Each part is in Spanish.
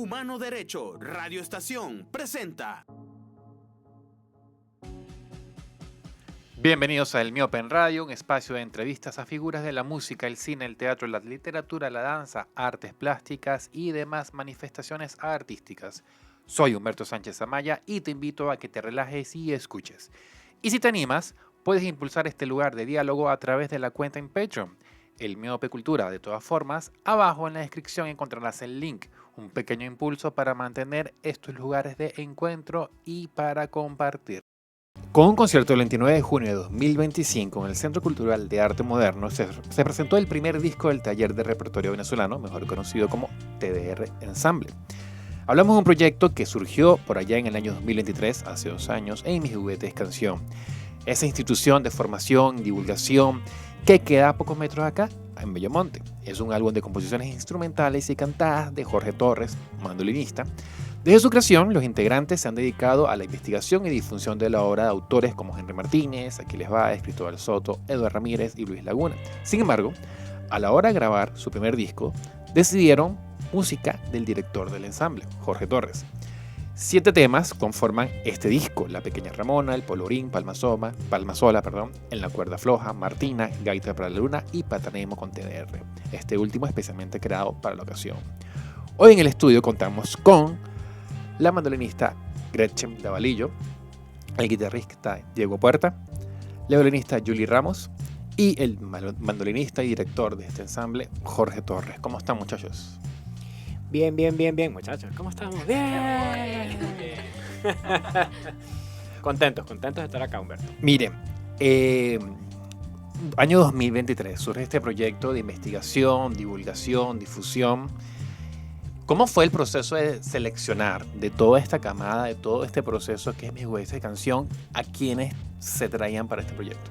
Humano Derecho Radio Estación presenta. Bienvenidos a El Miope en Radio, un espacio de entrevistas a figuras de la música, el cine, el teatro, la literatura, la danza, artes plásticas y demás manifestaciones artísticas. Soy Humberto Sánchez Amaya y te invito a que te relajes y escuches. Y si te animas, puedes impulsar este lugar de diálogo a través de la cuenta en Patreon, El Miope Cultura. De todas formas, abajo en la descripción encontrarás el link, un pequeño impulso para mantener estos lugares de encuentro y para compartir. Con un concierto el 29 de junio de 2025 en el Centro Cultural de Arte Moderno se presentó el primer disco del Taller de Repertorio Venezolano, mejor conocido como TDR Ensamble. Hablamos de un proyecto que surgió por allá en el año 2023, hace 2 años, en Mis Juguetes Canción. Esa institución de formación y divulgación que queda a pocos metros acá, en Bellomonte. Es un álbum de composiciones instrumentales y cantadas de Jorge Torres, mandolinista. Desde su creación, los integrantes se han dedicado a la investigación y difusión de la obra de autores como Henry Martínez, Aquiles Báez, Cristóbal Soto, Eduardo Ramírez y Luis Laguna. Sin embargo, a la hora de grabar su primer disco, decidieron música del director del ensamble, Jorge Torres. 7 temas conforman este disco: La Pequeña Ramona, El Polorín, Palmasola, En la Cuerda Floja, Martina, Gaita para la Luna y Patanemo con TDR. Este último especialmente creado para la ocasión. Hoy en el estudio contamos con la mandolinista Gretchen Davalillo, el guitarrista Diego Puerta, la violinista Julie Ramos y el mandolinista y director de este ensamble, Jorge Torres. ¿Cómo están, muchachos? Bien, muchachos. ¿Cómo estamos? Bien. Contentos de estar acá, Humberto. Miren, año 2023 surge este proyecto de investigación, divulgación, difusión. ¿Cómo fue el proceso de seleccionar de toda esta camada, de todo este proceso que es Mis Juguetes de Canción, a quienes se traían para este proyecto?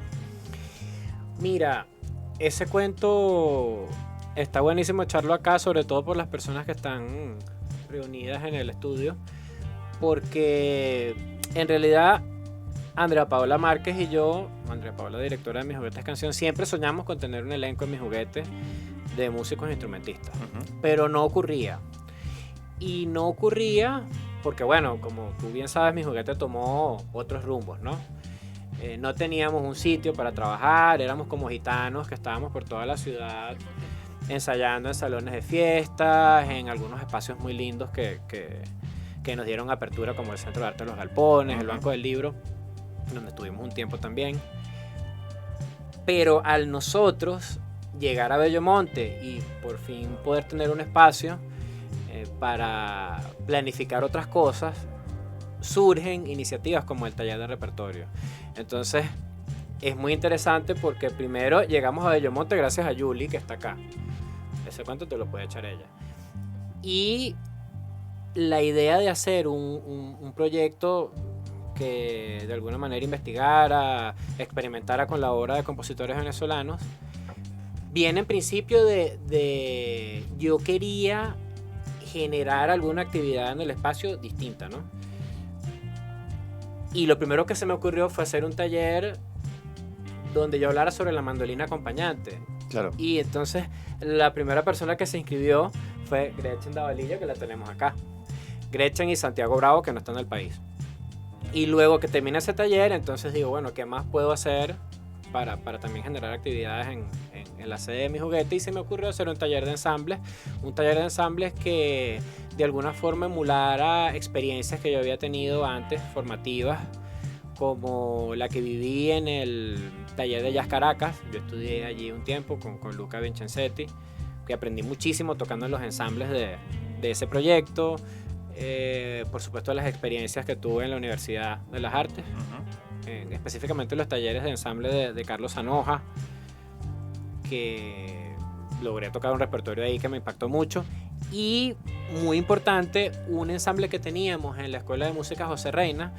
Mira, ese cuento está buenísimo echarlo acá, sobre todo por las personas que están reunidas en el estudio, porque en realidad Andrea Paola Márquez y yo, Andrea Paola, directora de Mis Juguetes Canción, siempre soñamos con tener un elenco en Mis Juguetes de músicos e instrumentistas, pero no ocurría. Y no ocurría porque, bueno, como tú bien sabes, Mis Juguetes tomó otros rumbos, ¿no? No teníamos un sitio para trabajar, éramos como gitanos que estábamos por toda la ciudad ensayando en salones de fiestas, en algunos espacios muy lindos que nos dieron apertura, como el Centro de Arte de los Galpones, el Banco del Libro, donde estuvimos un tiempo también. Pero al nosotros llegar a Bellomonte y por fin poder tener un espacio para planificar otras cosas, surgen iniciativas como el Taller de Repertorio. Entonces es muy interesante porque primero llegamos a Bellomonte gracias a Julie, que está acá. Ese cuento te lo puede echar ella. Y la idea de hacer un proyecto que de alguna manera investigara, experimentara con la obra de compositores venezolanos, viene en principio de yo quería generar alguna actividad en el espacio distinta, ¿no? Y lo primero que se me ocurrió fue hacer un taller donde yo hablara sobre la mandolina acompañante. Claro. Y entonces la primera persona que se inscribió fue Gretchen Davalillo, que la tenemos acá. Gretchen y Santiago Bravo, que no están en el país. Y luego que termina ese taller, entonces digo, bueno, ¿qué más puedo hacer para también generar actividades en la sede de Mis Juguetes? Y se me ocurrió hacer un taller de ensambles que de alguna forma emulara experiencias que yo había tenido antes, formativas, como la que viví en el taller de Jazz Caracas. Yo estudié allí un tiempo con Luca Vincenzetti, que aprendí muchísimo tocando en los ensambles de ese proyecto. Por supuesto, las experiencias que tuve en la Universidad de las Artes, específicamente los talleres de ensamble de Carlos Sanoja, que logré tocar un repertorio ahí que me impactó mucho. Y muy importante, un ensamble que teníamos en la Escuela de Música José Reina,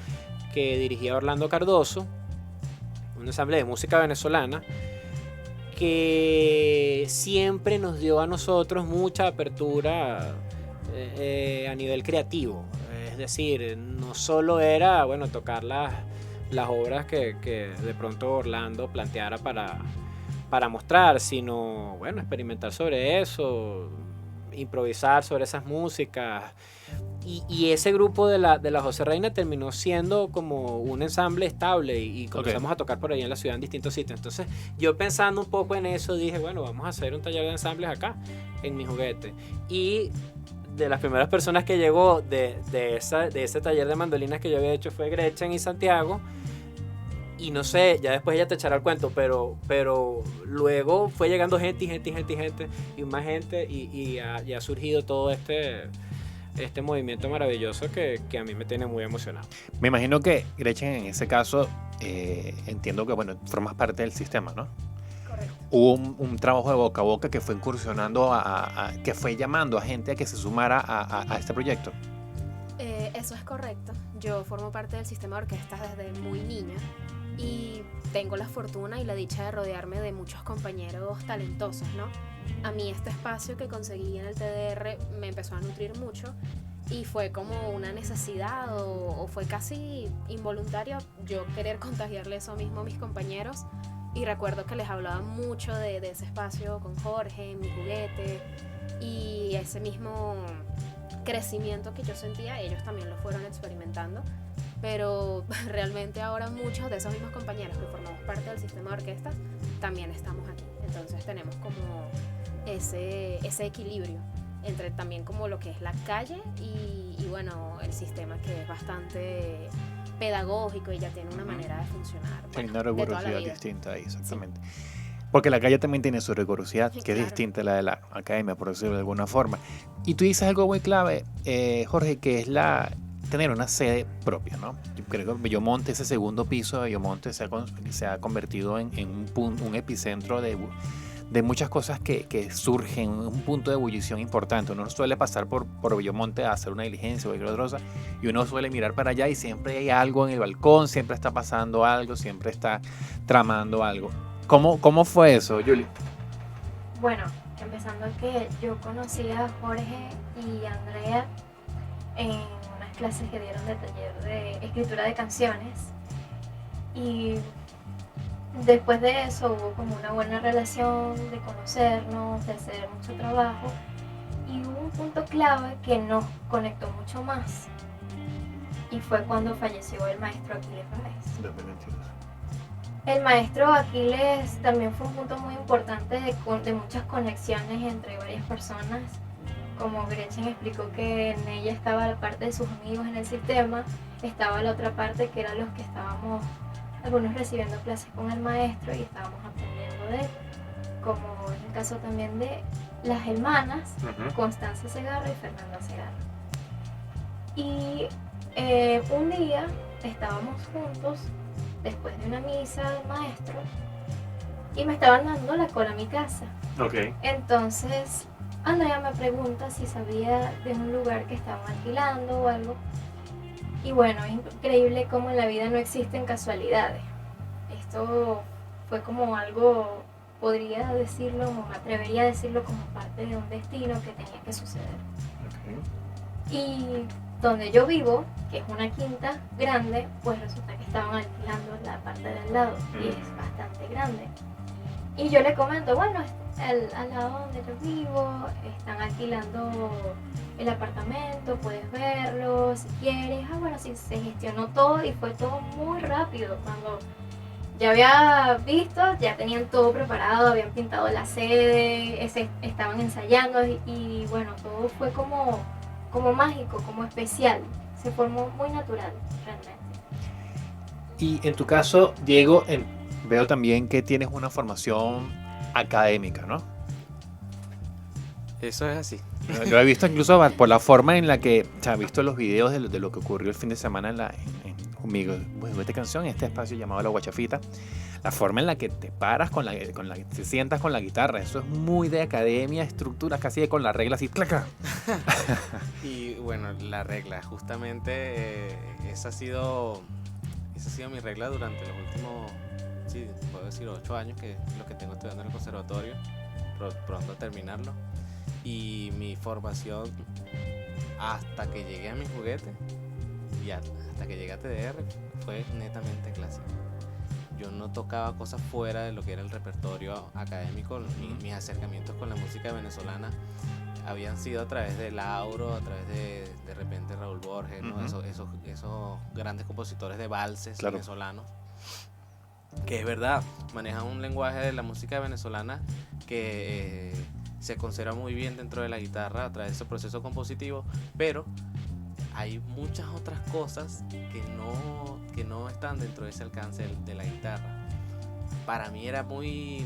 que dirigía Orlando Cardoso, un ensamble de música venezolana, que siempre nos dio a nosotros mucha apertura a nivel creativo. Es decir, no solo era, bueno, tocar las obras que de pronto Orlando planteara para mostrar, sino, bueno, experimentar sobre eso, improvisar sobre esas músicas. Y ese grupo de la José Reina terminó siendo como un ensamble estable y comenzamos a tocar por ahí en la ciudad en distintos sitios. Entonces yo pensando un poco en eso dije, bueno, vamos a hacer un taller de ensambles acá en Mi Juguete. Y de las primeras personas que llegó de ese taller de mandolinas que yo había hecho fue Gretchen y Santiago. Y no sé, ya después ella te echará el cuento, pero luego fue llegando gente y más gente y ha surgido todo este movimiento maravilloso que a mí me tiene muy emocionado. Me imagino que, Gretchen, en ese caso, entiendo que, bueno, formas parte del sistema, ¿no? Correcto. Hubo un trabajo de boca a boca que fue incursionando, que fue llamando a gente a que se sumara a este proyecto. Eso es correcto. Yo formo parte del sistema de orquestas desde muy niña y tengo la fortuna y la dicha de rodearme de muchos compañeros talentosos, ¿no? A mí este espacio que conseguí en el TDR me empezó a nutrir mucho y fue como una necesidad o fue casi involuntario yo querer contagiarle eso mismo a mis compañeros. Y recuerdo que les hablaba mucho de ese espacio con Jorge, Mi Juguete, y ese mismo crecimiento que yo sentía, ellos también lo fueron experimentando, pero realmente ahora muchos de esos mismos compañeros que formamos parte del sistema de orquestas también estamos aquí. Entonces tenemos como ese equilibrio entre también como lo que es la calle y bueno, el sistema que es bastante pedagógico y ya tiene una manera de funcionar. Hay Bueno, una de toda la rigurosidad vida. distinta ahí, exactamente. Sí. Porque la calle también tiene su rigurosidad, que es Claro. distinta a la de la academia, por decirlo de alguna forma. Y tú dices algo muy clave, Jorge, que es tener una sede propia, ¿no? Yo creo que Bellomonte, ese segundo piso de Bellomonte se ha convertido en un epicentro de muchas cosas que surgen, un punto de ebullición importante. Uno suele pasar por Bellomonte a hacer una diligencia o cualquier otra cosa, y uno suele mirar para allá y siempre hay algo en el balcón, siempre está pasando algo, siempre está tramando algo. ¿Cómo fue eso, Julie? Bueno, empezando que yo conocí a Jorge y Andrea en unas clases que dieron de taller de escritura de canciones y después de eso hubo como una buena relación de conocernos, de hacer mucho trabajo y hubo un punto clave que nos conectó mucho más y fue cuando falleció el maestro Aquiles Báez. 2022. El maestro Aquiles también fue un punto muy importante de muchas conexiones entre varias personas. Como Gretchen explicó que en ella estaba la parte de sus amigos en el sistema, estaba la otra parte que eran los que estábamos, algunos recibiendo clases con el maestro y estábamos aprendiendo de él. Como en el caso también de las hermanas, Constanza Segarra y Fernanda Segarra. Y un día estábamos juntos después de una misa del maestro y me estaban dando la cola a mi casa. Okay. Entonces Andrea me pregunta si sabía de un lugar que estaban alquilando o algo. Y bueno, es increíble cómo en la vida no existen casualidades. Esto fue como algo, podría decirlo, o me atrevería a decirlo como parte de un destino que tenía que suceder. Y donde yo vivo, que es una quinta grande, pues resulta que estaban alquilando la parte de al lado y es bastante grande. Y yo le comento, bueno, al lado donde yo vivo, están alquilando el apartamento, puedes verlo si quieres. Bueno, sí, se gestionó todo y fue todo muy rápido. Cuando ya había visto, ya tenían todo preparado, habían pintado la sede, estaban ensayando y bueno, todo fue como mágico, como especial. Se formó muy natural, realmente. Y en tu caso, Diego, veo también que tienes una formación académica, ¿no? Eso es así. Yo he visto incluso por la forma en la que, o sea, he visto los videos de lo que ocurrió el fin de semana en conmigo, esta canción, en este espacio llamado La Guachafita. La forma en la que te paras con la que te sientas con la guitarra, eso es muy de academia, estructuras, casi de con la regla así, ¡claca! Y bueno, la regla, justamente esa ha sido mi regla durante los últimos, sí, puedo decir 8 años, que es lo que tengo estudiando en el conservatorio, pronto a terminarlo. Y mi formación hasta que llegué a Mi Juguete y hasta que llegué a TDR fue netamente clásica. Yo no tocaba cosas fuera de lo que era el repertorio académico. Mis acercamientos con la música venezolana habían sido a través de Lauro, a través de repente Raúl Borges, ¿no? Ujú. Esos grandes compositores de valses Claro. venezolanos, que es verdad, manejan un lenguaje de la música venezolana que se conserva muy bien dentro de la guitarra a través de ese proceso compositivo, pero hay muchas otras cosas que no están dentro de ese alcance de la guitarra. Para mí era muy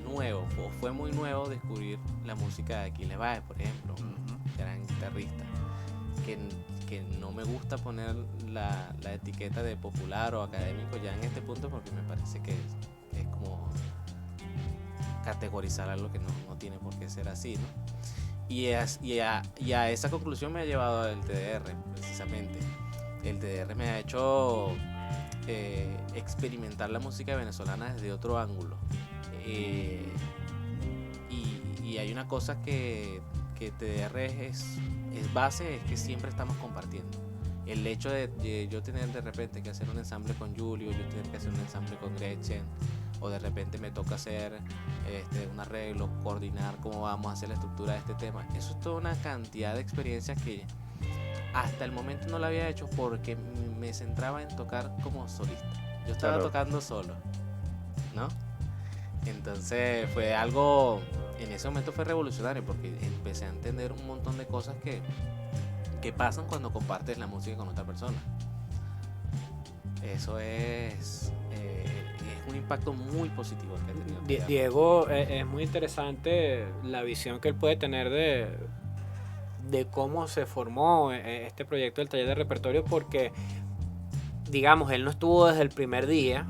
nuevo, o fue muy nuevo descubrir la música de Aquiles Báez, por ejemplo, un gran guitarrista, que no me gusta poner la etiqueta de popular o académico ya en este punto, porque me parece que es como categorizar algo que no tiene por qué ser así, ¿no? Y a esa conclusión me ha llevado el TDR, precisamente. El TDR me ha hecho experimentar la música venezolana desde otro ángulo. Y hay una cosa que TDR es base, es que siempre estamos compartiendo. El hecho de yo tener de repente que hacer un ensamble con Julio, yo tener que hacer un ensamble con Gretchen, o de repente me toca hacer un arreglo, coordinar cómo vamos a hacer la estructura de este tema. Eso es toda una cantidad de experiencias que hasta el momento no la había hecho porque me centraba en tocar como solista. Yo estaba Claro. tocando solo, ¿no? Entonces fue algo, en ese momento fue revolucionario porque empecé a entender un montón de cosas que pasan cuando compartes la música con otra persona. Eso es un impacto muy positivo que ha tenido. Diego, es muy interesante la visión que él puede tener de cómo se formó este proyecto del taller de repertorio, porque, digamos, él no estuvo desde el primer día,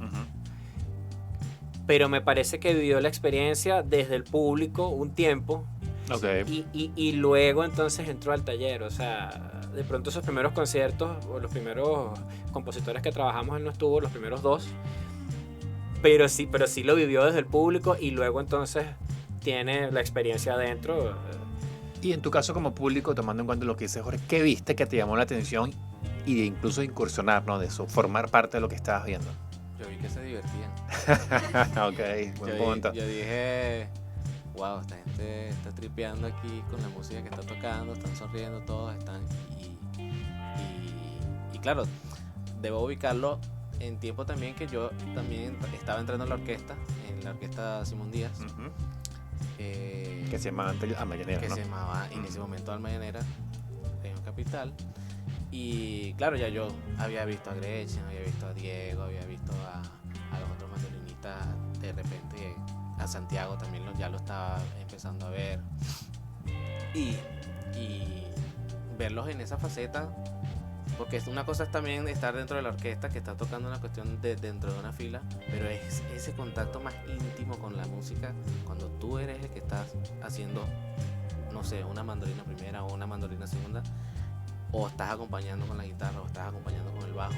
pero me parece que vivió la experiencia desde el público un tiempo. Ok. Y luego entonces entró al taller. O sea, de pronto esos primeros conciertos o los primeros compositores que trabajamos, él no estuvo los primeros 2, pero sí lo vivió desde el público y luego entonces tiene la experiencia adentro. Y en tu caso como público, tomando en cuenta lo que dice Jorge, ¿qué viste que te llamó la atención y de incluso incursionar, ¿no? De eso, formar parte de lo que estabas viendo? Yo vi que se divertían. Ok, buen punto. Yo dije, wow, esta gente está tripeando aquí con la música que está tocando, están sonriendo todos, están... Y claro, debo ubicarlo en tiempo también que yo también estaba entrando en la orquesta Simón Díaz. Ujú. Que se llamaba antes Mayanera, que ¿no? se llamaba en ese momento Almayanera, en Capital. Y claro, ya yo había visto a Gretchen, había visto a Diego, había visto a los otros mandolinistas, de repente a Santiago también ya lo estaba empezando a ver. Y verlos en esa faceta, porque una cosa es también estar dentro de la orquesta que está tocando una cuestión dentro de una fila, pero es ese contacto más íntimo con la música cuando tú eres el que estás haciendo, no sé, una mandolina primera o una mandolina segunda, o estás acompañando con la guitarra o estás acompañando con el bajo.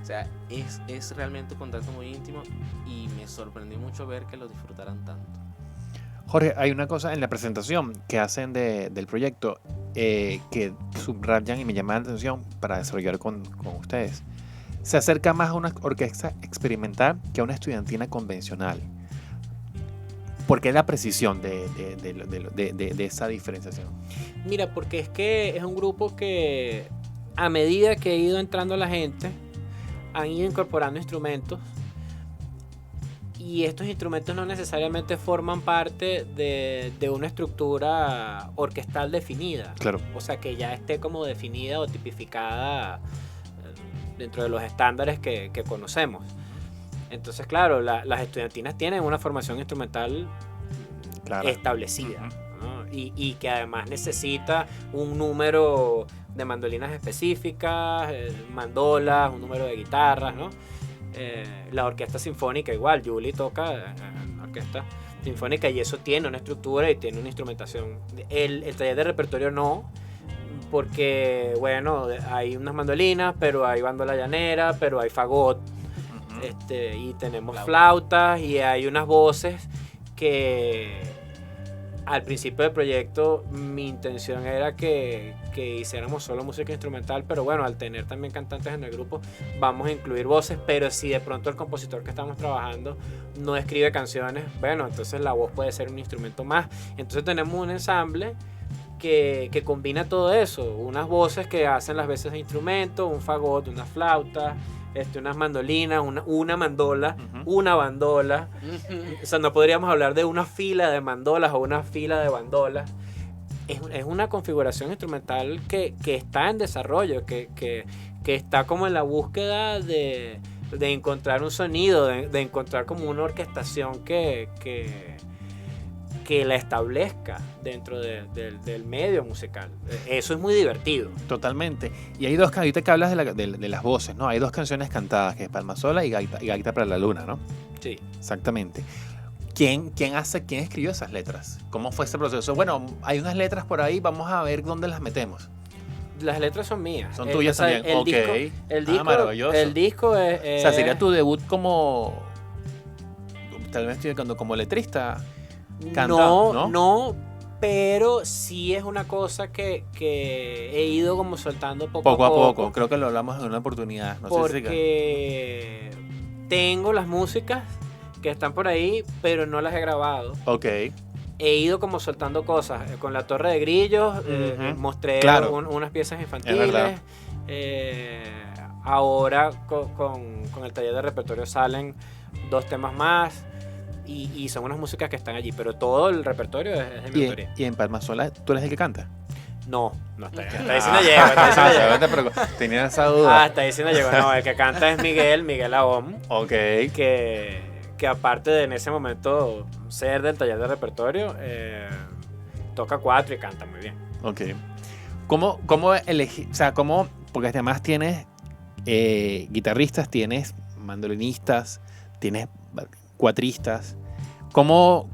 O sea, es realmente un contacto muy íntimo y me sorprendió mucho ver que lo disfrutaran tanto. Jorge, hay una cosa en la presentación que hacen del proyecto que subrayan y me llama la atención para desarrollar con ustedes. Se acerca más a una orquesta experimental que a una estudiantina convencional. ¿Por qué la precisión de esa diferenciación? Mira, porque es que es un grupo que a medida que ha ido entrando la gente, han ido incorporando instrumentos y estos instrumentos no necesariamente forman parte de una estructura orquestal definida. Claro. O sea, que ya esté como definida o tipificada dentro de los estándares que conocemos. Entonces, claro, las estudiantinas tienen una formación instrumental Claro. establecida, ¿no? Y que además necesita un número de mandolinas específicas, mandolas, un número de guitarras, ¿no? La orquesta sinfónica igual, Julie toca en la orquesta sinfónica y eso tiene una estructura y tiene una instrumentación. El taller de repertorio no, porque bueno, hay unas mandolinas, pero hay bandola llanera, pero hay fagot, y tenemos flautas y hay unas voces que al principio del proyecto mi intención era que hiciéramos solo música instrumental, pero bueno, al tener también cantantes en el grupo vamos a incluir voces, pero si de pronto el compositor que estamos trabajando no escribe canciones, bueno, entonces la voz puede ser un instrumento más. Entonces tenemos un ensamble que combina todo eso, unas voces que hacen las veces de instrumento, un fagot, una flauta, unas mandolinas, una mandola, una bandola. O sea, no podríamos hablar de una fila de mandolas o una fila de bandolas. Es una configuración instrumental que está en desarrollo, que está como en la búsqueda de encontrar un sonido, de encontrar como una orquestación que la establezca dentro del medio musical. Eso es muy divertido. Totalmente. Y hay dos, ahorita que hablas de las voces, ¿no? Hay dos canciones cantadas, que es Palma Sola y Gaita para la Luna, ¿no? Sí. Exactamente. ¿Quién escribió esas letras? ¿Cómo fue ese proceso? Bueno, hay unas letras por ahí, vamos a ver dónde las metemos. Las letras son mías. Son tuyas también. El disco, maravilloso. El disco es... O sea, sería tu debut como... Tal vez estoy como letrista. No, pero sí es una cosa que he ido como soltando poco a poco. Creo que lo hablamos en una oportunidad. No porque tengo las músicas que están por ahí, pero no las he grabado. Ok. He ido como soltando cosas. Con La Torre de Grillos mostré unas piezas infantiles. Ahora con el taller de repertorio salen 2 temas más. Y son unas músicas que están allí, pero todo el repertorio es de mi autoría. ¿Y en Palma Sola tú eres el que canta? No está diciendo llego. Tenía esa duda. Está diciendo llego. No, el que canta es Miguel Ahom. Ok. Que aparte de en ese momento ser del taller de repertorio, toca 4 y canta muy bien. Ok. ¿Cómo elegir? O sea, porque además tienes guitarristas, tienes mandolinistas, tienes cuatristas. ¿Cómo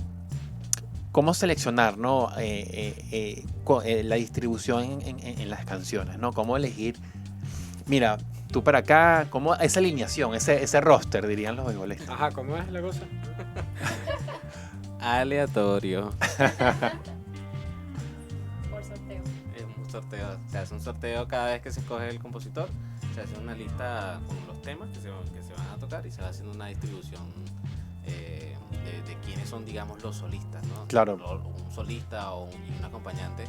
seleccionar, ¿no? La distribución en las canciones, ¿no? ¿Cómo elegir? Mira, tú para acá, ¿cómo esa alineación, ese roster, dirían los beisbolistas? Ajá, ¿cómo es la cosa? Aleatorio. Por sorteo. Es un sorteo. Se hace un sorteo cada vez que se escoge el compositor. Se hace una lista con los temas que se van a tocar y se va haciendo una distribución de quiénes son, digamos, los solistas, ¿no? Claro. Un solista y un acompañante,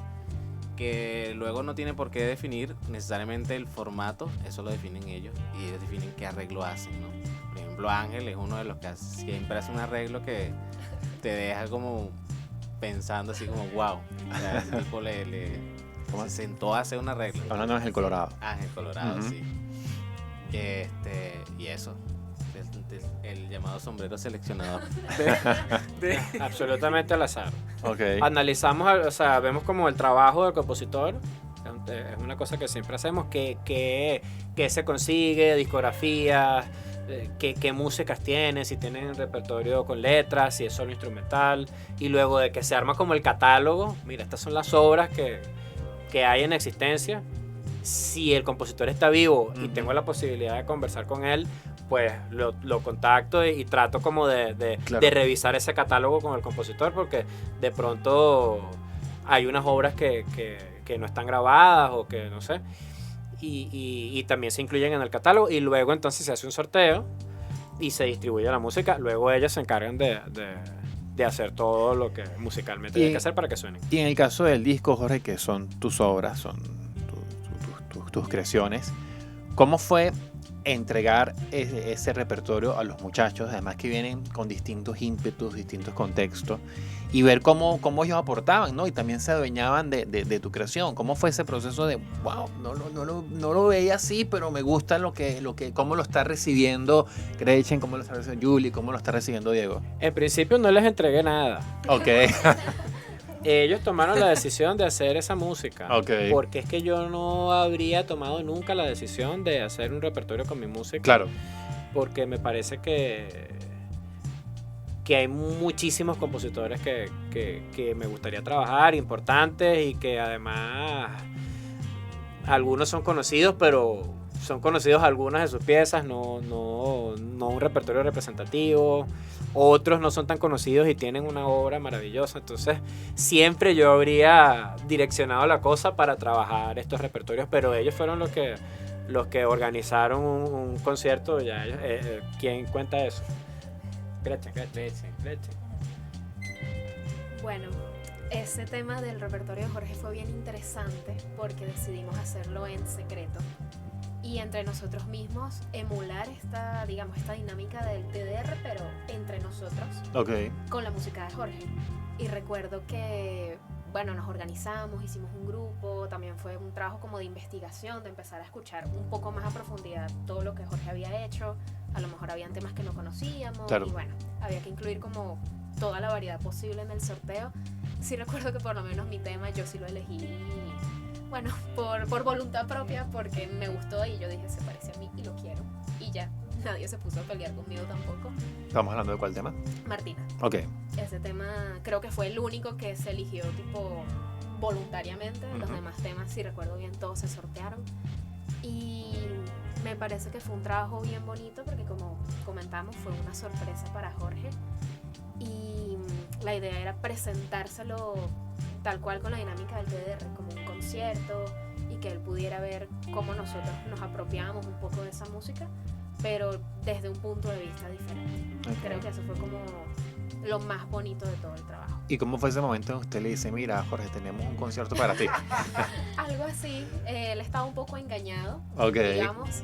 que luego no tiene por qué definir necesariamente el formato, eso lo definen ellos, y ellos definen qué arreglo hacen, ¿no? Por ejemplo, Ángel es uno de los que siempre hace un arreglo que te deja como pensando así como wow, o sea, ese tipo se sentó a hacer un arreglo. Hablando de Ángel Colorado. Ángel Colorado, sí. Y eso. El llamado sombrero seleccionador. Absolutamente al azar. Okay. Analizamos, o sea, vemos como el trabajo del compositor. Es una cosa que siempre hacemos, que se consigue, discografías, qué músicas tienen, si tienen repertorio con letras, si es solo instrumental, y luego de que se arma como el catálogo, mira, estas son las obras que hay en existencia. Si el compositor está vivo y tengo la posibilidad de conversar con él, pues lo contacto y trato como de revisar ese catálogo con el compositor, porque de pronto hay unas obras que no están grabadas o que no sé, y también se incluyen en el catálogo, y luego entonces se hace un sorteo y se distribuye la música. Luego ellas se encargan de hacer todo lo que musicalmente hay que hacer para que suenen. Y en el caso del disco, Jorge, que son tus obras, son tus creaciones, ¿cómo fue entregar ese repertorio a los muchachos, además que vienen con distintos ímpetus, distintos contextos, y ver cómo ellos aportaban, ¿no? Y también se adueñaban de tu creación? ¿Cómo fue ese proceso de, wow, no lo veía así, pero me gusta cómo lo está recibiendo Gretchen, cómo lo está recibiendo Julie, cómo lo está recibiendo Diego? En principio no les entregué nada. Ok. Ellos tomaron la decisión de hacer esa música. Okay. Porque es que yo no habría tomado nunca la decisión de hacer un repertorio con mi música. Claro. Porque me parece que hay muchísimos compositores que me gustaría trabajar, importantes, y que además algunos son conocidos, pero son conocidos algunas de sus piezas, no un repertorio representativo. Otros no son tan conocidos y tienen una obra maravillosa. Entonces, siempre yo habría direccionado la cosa para trabajar estos repertorios, pero ellos fueron los que organizaron un concierto. Ya, ¿quién cuenta eso? Gretchen. Bueno, ese tema del repertorio de Jorge fue bien interesante porque decidimos hacerlo en secreto y entre nosotros mismos emular esta dinámica del TDR, pero entre nosotros, con la música de Jorge. Y recuerdo que, bueno, nos organizamos, hicimos un grupo, también fue un trabajo como de investigación, de empezar a escuchar un poco más a profundidad todo lo que Jorge había hecho. A lo mejor habían temas que no conocíamos, claro. Y bueno, había que incluir como toda la variedad posible en el sorteo. Sí recuerdo que por lo menos mi tema yo sí lo elegí, bueno, por voluntad propia, porque me gustó y yo dije, se parece a mí y lo quiero. Y ya, nadie se puso a pelear conmigo tampoco. ¿Estamos hablando de cuál tema? Martina. Ok. Ese tema creo que fue el único que se eligió tipo voluntariamente. Uh-huh. Los demás temas, si recuerdo bien, todos se sortearon. Y me parece que fue un trabajo bien bonito porque, como comentamos, fue una sorpresa para Jorge. Y la idea era presentárselo tal cual con la dinámica del TDR, como un concierto, y que él pudiera ver cómo nosotros nos apropiábamos un poco de esa música, pero desde un punto de vista diferente. Okay. Creo que eso fue como lo más bonito de todo el trabajo. ¿Y cómo fue ese momento en que usted le dice, mira, Jorge, tenemos un concierto para ti? Algo así. Él estaba un poco engañado, okay. Digamos.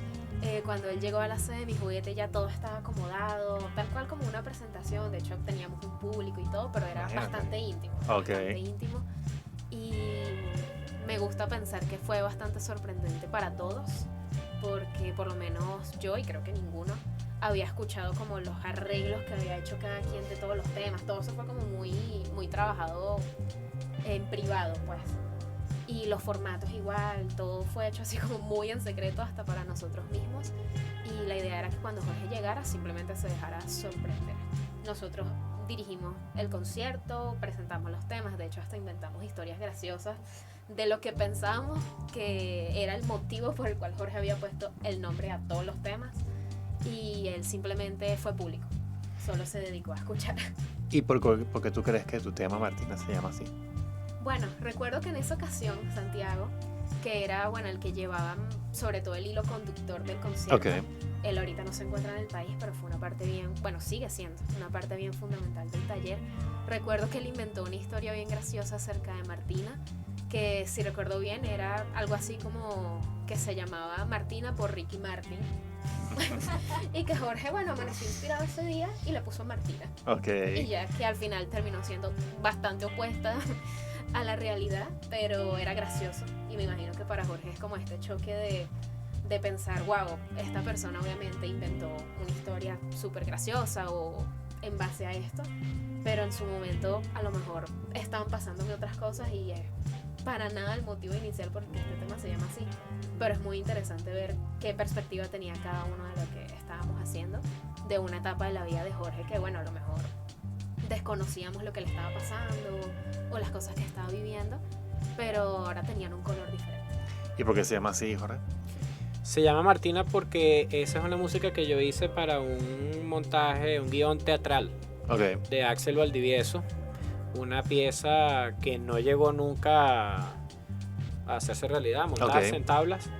Cuando él llegó a la sede de Mi Juguete ya todo estaba acomodado, tal cual como una presentación. De hecho teníamos un público y todo, pero era bastante íntimo. Bastante íntimo. Y me gusta pensar que fue bastante sorprendente para todos, porque por lo menos yo, y creo que ninguno, había escuchado como los arreglos que había hecho cada quien de todos los temas. Todo eso fue como muy trabajado en privado, pues. Y los formatos igual, todo fue hecho así como muy en secreto hasta para nosotros mismos. Y la idea era que cuando Jorge llegara simplemente se dejara sorprender. Nosotros dirigimos el concierto, presentamos los temas, de hecho hasta inventamos historias graciosas de lo que pensábamos que era el motivo por el cual Jorge había puesto el nombre a todos los temas. Y él simplemente fue público, solo se dedicó a escuchar. ¿Y por qué tú crees que tu tema, Martina, se llama así? Bueno, recuerdo que en esa ocasión, Santiago, que era el que llevaba sobre todo el hilo conductor del concierto, okay. Él ahorita no se encuentra en el país, pero fue una parte sigue siendo una parte bien fundamental del taller. Recuerdo que él inventó una historia bien graciosa acerca de Martina, que si recuerdo bien era algo así como que se llamaba Martina por Ricky Martin. Y que Jorge, amaneció inspirado ese día y le puso Martina. Okay. Y ya que al final terminó siendo bastante opuesta a la realidad, pero era gracioso. Y me imagino que para Jorge es como este choque de pensar, wow, esta persona obviamente inventó una historia súper graciosa o en base a esto, pero en su momento a lo mejor estaban pasándome otras cosas y para nada el motivo inicial por el que este tema se llama así. Pero es muy interesante ver qué perspectiva tenía cada uno de lo que estábamos haciendo de una etapa de la vida de Jorge que, a lo mejor desconocíamos lo que le estaba pasando o las cosas que estaba viviendo, pero ahora tenían un color diferente. ¿Y por qué se llama así, Jorge? Se llama Martina porque esa es una música que yo hice para un montaje, un guión teatral, okay, de Axel Valdivieso. Una pieza que no llegó nunca a hacerse realidad, montarse, okay, en tablas,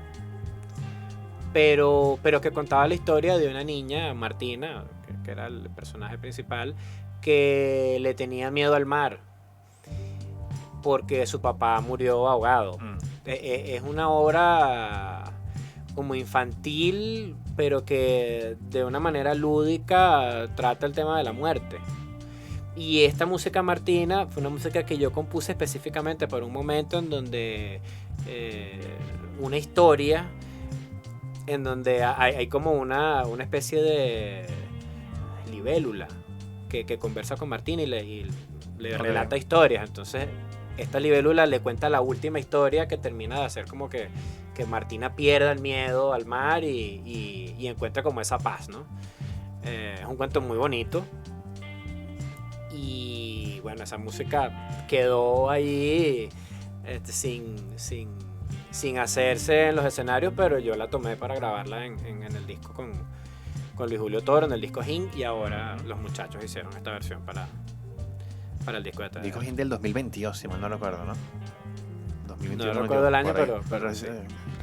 pero que contaba la historia de una niña, Martina, que era el personaje principal, que le tenía miedo al mar porque su papá murió ahogado. Es una obra como infantil, pero que de una manera lúdica trata el tema de la muerte. Y esta música Martina fue una música que yo compuse específicamente para un momento en donde una historia en donde hay como una especie de libélula que conversa con Martina y le relata historias. Entonces esta libélula le cuenta la última historia que termina de hacer como que Martina pierda el miedo al mar y encuentra como esa paz, ¿no? Es un cuento muy bonito. Y esa música quedó ahí sin sin hacerse en los escenarios, pero yo la tomé para grabarla en el disco con Luis Julio Toro, en el disco Jin, y ahora los muchachos hicieron esta versión para el disco de TDR. Disco Jin del 2022, si mal no recuerdo, ¿no? 2021, No recuerdo el año, por ahí, pero sí.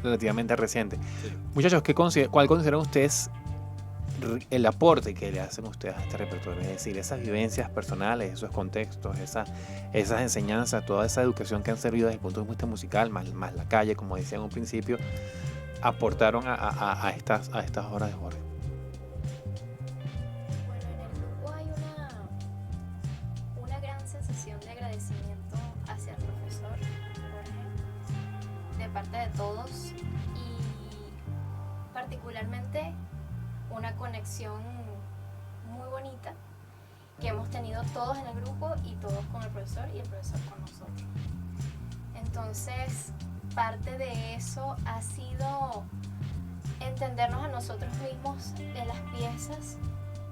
Relativamente reciente. Sí. Muchachos, ¿cuál consideran ustedes el aporte que le hacen ustedes a este repertorio? Es decir, esas vivencias personales, esos contextos, esas enseñanzas, toda esa educación que han servido desde el punto de vista musical, más la calle, como decía en un principio, aportaron a estas obras de Jorge. Bueno, en el grupo hay una gran sensación de agradecimiento hacia el profesor Jorge, de parte de todos, y particularmente una conexión muy bonita que hemos tenido todos en el grupo y todos con el profesor y el profesor con nosotros. Entonces, parte de eso ha sido entendernos a nosotros mismos de las piezas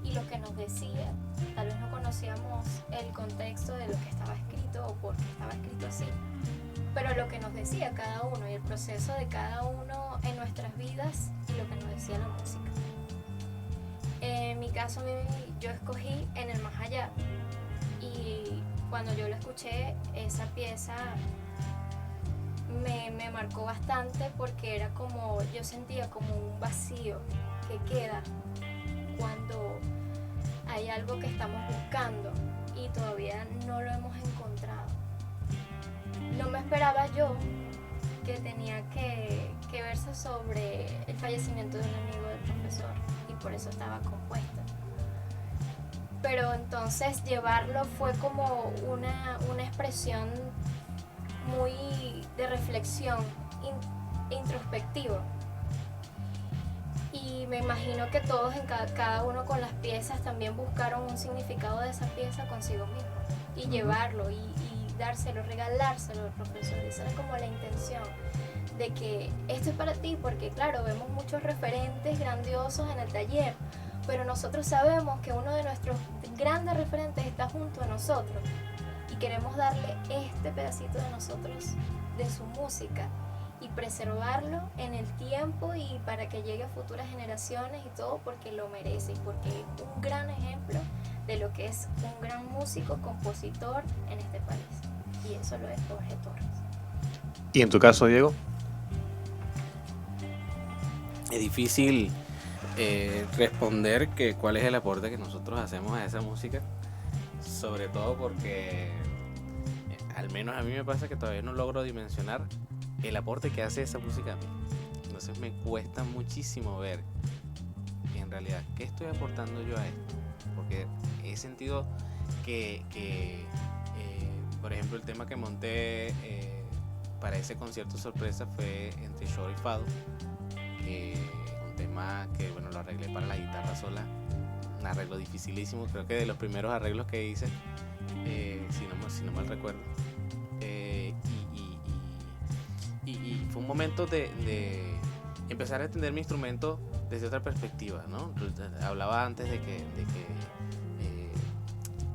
y lo que nos decía. Tal vez no conocíamos el contexto de lo que estaba escrito o por qué estaba escrito así, pero lo que nos decía cada uno y el proceso de cada uno en nuestras vidas y lo que nos decía la música. En mi caso, yo escogí En el Más Allá, y cuando yo la escuché, esa pieza me marcó bastante, porque era como, yo sentía como un vacío que queda cuando hay algo que estamos buscando y todavía no lo hemos encontrado. No me esperaba yo que tenía que verse sobre el fallecimiento de un amigo del profesor, y por eso estaba compuesta. Pero entonces llevarlo fue como una expresión muy de reflexión introspectiva. Y me imagino que todos, en cada uno con las piezas, también buscaron un significado de esa pieza consigo mismo y llevarlo y dárselo, regalárselo al profesor. Esa era como la intención, de que esto es para ti, porque claro, vemos muchos referentes grandiosos en el taller, pero nosotros sabemos que uno de nuestros grandes referentes está junto a nosotros y queremos darle este pedacito de nosotros, de su música, y preservarlo en el tiempo y para que llegue a futuras generaciones y todo, porque lo merece y porque es un gran ejemplo de lo que es un gran músico, compositor en este país, y eso lo es Jorge Torres. ¿Y en tu caso, Diego? Es difícil responder que cuál es el aporte que nosotros hacemos a esa música, sobre todo porque al menos a mí me pasa que todavía no logro dimensionar el aporte que hace esa música a mí. Entonces me cuesta muchísimo ver en realidad qué estoy aportando yo a esto, porque he sentido que por ejemplo, el tema que monté para ese concierto sorpresa fue entre Shore y Fado, un tema que bueno, lo arreglé para la guitarra sola, un arreglo dificilísimo, creo que de los primeros arreglos que hice, si no mal recuerdo, y fue un momento de empezar a entender mi instrumento desde otra perspectiva, ¿no? Hablaba antes de que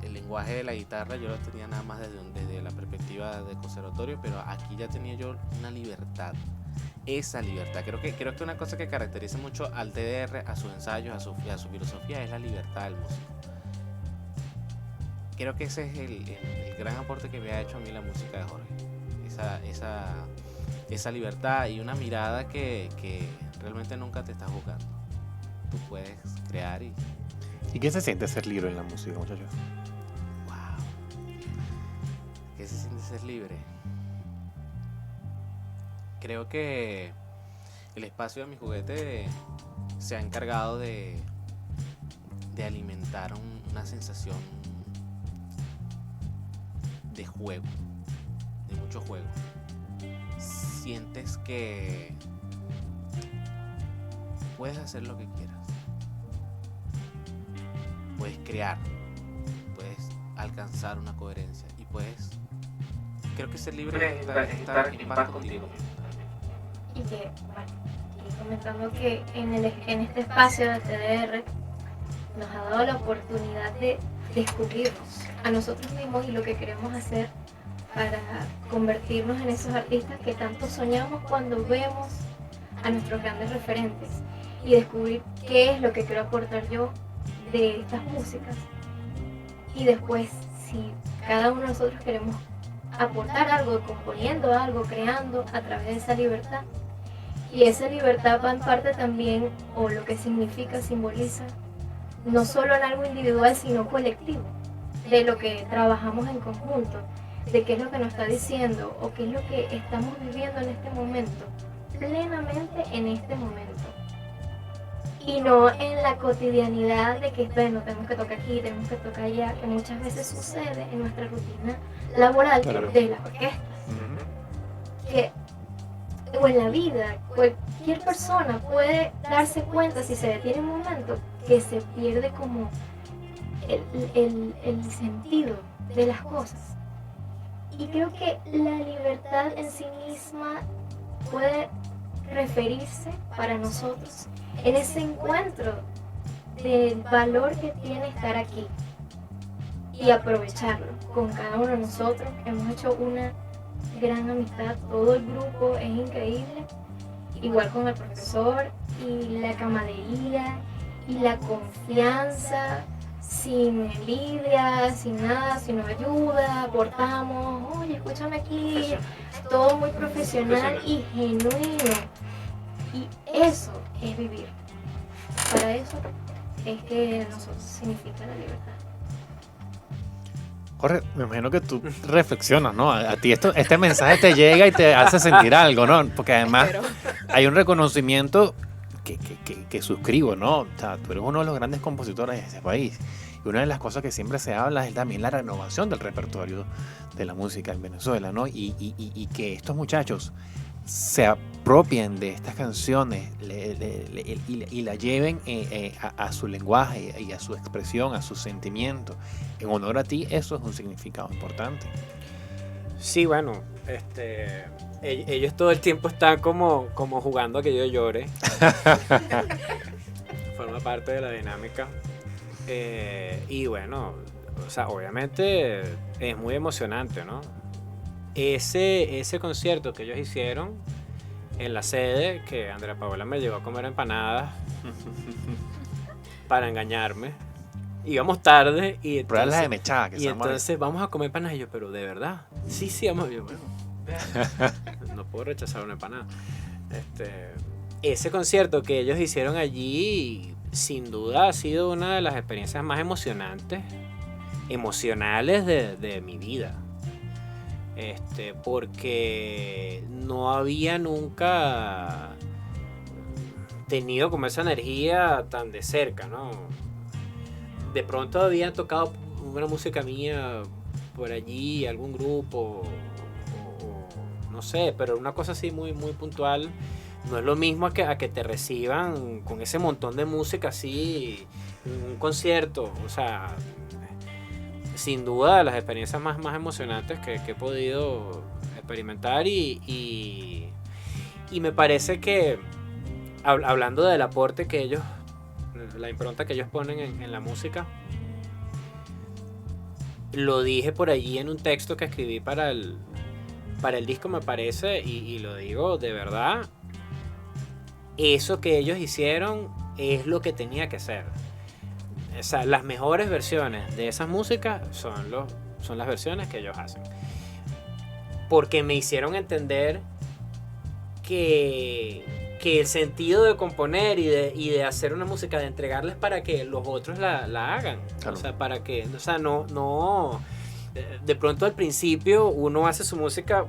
el lenguaje de la guitarra yo lo tenía nada más desde la perspectiva de conservatorio, pero aquí ya tenía yo una libertad, esa libertad. Creo que una cosa que caracteriza mucho al TDR, a sus ensayos, a su filosofía, es la libertad del músico. Creo que ese es el gran aporte que me ha hecho a mí la música de Jorge, esa libertad y una mirada que realmente nunca te está juzgando. Tú puedes crear y qué se siente ser libre en la música, muchachos? wow. ¿Qué se siente ser libre? Creo que el espacio de Mi Juguete se ha encargado de alimentar una sensación de juego, de mucho juego. Sientes que puedes hacer lo que quieras, puedes crear, puedes alcanzar una coherencia y creo que ser libre es estar en paz contigo. Y que, bueno, y comentando que en este espacio de TDR nos ha dado la oportunidad de descubrirnos a nosotros mismos y lo que queremos hacer para convertirnos en esos artistas que tanto soñamos cuando vemos a nuestros grandes referentes y descubrir qué es lo que quiero aportar yo de estas músicas. Y después, si cada uno de nosotros queremos aportar algo, componiendo algo, creando a través de esa libertad, y esa libertad va en parte también, o lo que significa, simboliza, no solo en algo individual, sino colectivo, de lo que trabajamos en conjunto, de qué es lo que nos está diciendo o qué es lo que estamos viviendo en este momento, plenamente en este momento. Y no en la cotidianidad de que, bueno, tenemos que tocar aquí, tenemos que tocar allá, que muchas veces sucede en nuestra rutina laboral de las orquestas. Que, o en la vida, cualquier persona puede darse cuenta, si se detiene un momento, que se pierde como el sentido de las cosas. Y creo que la libertad en sí misma puede referirse para nosotros en ese encuentro del valor que tiene estar aquí y aprovecharlo con cada uno de nosotros. Hemos hecho una gran amistad, todo el grupo es increíble, igual con el profesor, y la camaradería y la confianza, sin envidia, sin nada, sino ayuda, aportamos, oye, escúchame aquí, todo muy profesional y genuino. Y eso es vivir. Para eso es que nosotros significa la libertad. Jorge, me imagino que tú reflexionas, ¿no? A ti este mensaje te llega y te hace sentir algo, ¿no? Porque además hay un reconocimiento que suscribo, ¿no? O sea, tú eres uno de los grandes compositores de este país. Y una de las cosas que siempre se habla es también la renovación del repertorio de la música en Venezuela, ¿no? Y que estos muchachos se apropien de estas canciones y la lleven a su lenguaje y a su expresión, a su sentimiento. En honor a ti, eso es un significado importante. Sí, bueno, ellos todo el tiempo están como jugando a que yo llore. Forma parte de la dinámica. Y bueno, o sea, obviamente es muy emocionante, ¿no? Ese concierto que ellos hicieron en la sede, que Andrea Paola me llevó a comer empanadas para engañarme. Íbamos tarde y entonces, las de mechada, que y entonces vamos a comer empanadas. Y yo, pero de verdad, sí, vamos. Yo, bueno, no puedo rechazar una empanada. Ese concierto que ellos hicieron allí, sin duda ha sido una de las experiencias más emocionales de mi vida. Porque no había nunca tenido como esa energía tan de cerca, ¿no? De pronto habían tocado una música mía por allí, algún grupo, o no sé, pero una cosa así muy, muy puntual. No es lo mismo a que te reciban con ese montón de música así, un concierto. O sea, sin duda de las experiencias más emocionantes que he podido experimentar y me parece que, hablando del aporte que ellos, la impronta que ellos ponen en la música, lo dije por allí en un texto que escribí para el disco, me parece, y lo digo de verdad, eso que ellos hicieron es lo que tenía que ser. O sea, las mejores versiones de esas músicas son las versiones que ellos hacen. Porque me hicieron entender que el sentido de componer y de hacer una música, de entregarles para que los otros la hagan. Claro. O sea, para que, o sea, no, de pronto al principio uno hace su música